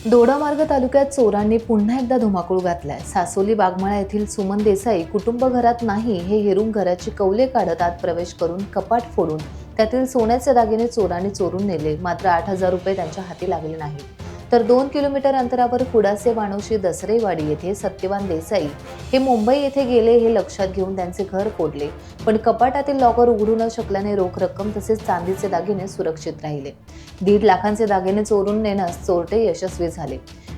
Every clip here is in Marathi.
दोडामार्ग तालुक्यात चोरांनी पुन्हा एकदा धुमाकूळ घातलाय। सासोली बागमाळा येथील सुमन देसाई कुटुंब घरात नाही हे हेरून घराची कौले काढत आत प्रवेश करून कपाट फोडून त्यातील सोन्याचे दागिने चोरांनी चोरून नेले। मात्र 8,000 रुपये त्यांच्या हाती लागले नाही। तर 2 किलोमीटर अंतरावर कुडासे वाणोशी दसरेवाडी येथे सत्यवान देसाई हे मुंबई येथे गेले हे लक्षात घेऊन त्यांचे घर फोडले, पण कपाटातील लॉकर उघडू न शकल्याने रोख रक्कम तसेच चांदीचे दागिने सुरक्षित राहिले। 1.5 लाखांचे दागिने चोरून नेण्यास चोरटे यशस्वी झाले।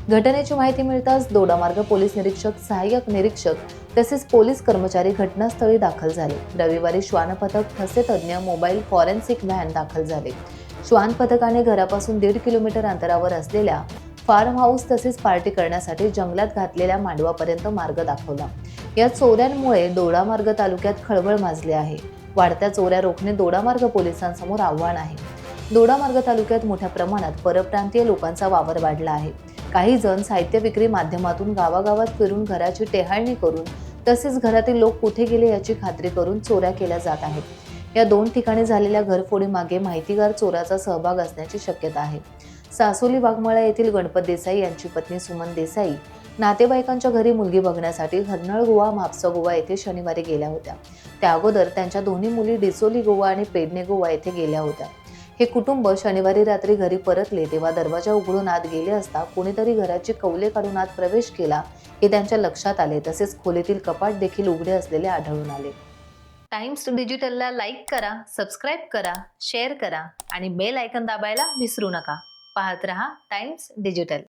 घटनेची माहिती मिळताच दोडामार्ग पोलीस निरीक्षक, सहाय्यक निरीक्षक तसेच पोलीस कर्मचारी घटनास्थळी दाखल झाले। रविवारी श्वान पथक, ठसे तज्ञ, मोबाईल फॉरेन्सिक व्हॅन दाखल झाले। श्वान पथकाने घरापासून 1.5 किलोमीटर अंतरावर असलेल्या फार्म हाऊस तसेच पार्टी करण्यासाठी जंगलात घातलेल्या मांडवापर्यंत मार्ग दाखवला। या चोऱ्यांमुळे दोडामार्ग तालुक्यात खळबळ माजली आहे। वाढत्या चोऱ्या रोखणे दोडामार्ग पोलिसांसमोर आव्हान आहे। दोडामार्ग तालुक्यात मोठ्या प्रमाणात परप्रांतीय लोकांचा वावर वाढला आहे। काही जण साहित्य विक्री माध्यमातून गावागावात फिरून घराची टेहाळणी करून तसेच घरातील लोक कुठे गेले याची खात्री करून चोऱ्या केल्या जात आहेत। या 2 ठिकाणी झालेल्या घरफोडीमागे माहितीगार चोराचा सहभाग असण्याची शक्यता आहे। सासोली बागमाळा येथील गणपत देसाई यांची पत्नी सुमन देसाई नातेवाईकांच्या घरी मुलगी बघण्यासाठी हरनळ गोवा, म्हापसा गोवा येथे शनिवारी गेल्या होत्या। त्या अगोदर त्यांच्या दोन्ही मुली डिसोली गोवा आणि पेडणे गोवा येथे गेल्या होत्या। हे कुटुंब शनिवारी रात्री घरी परतले तेव्हा दरवाजा उघडून आत गेले असता कोणीतरी घराची कौले काढून आत प्रवेश केला हे त्यांच्या लक्षात आले। तसेच खोलीतील कपाट देखील उघडे असलेले आढळून आले। टाइम्स डिजिटलला लाईक करा, सबस्क्राईब करा, शेअर करा आणि बेल आयकॉन दाबायला विसरू नका। पाहत रहा टाइम्स डिजिटल।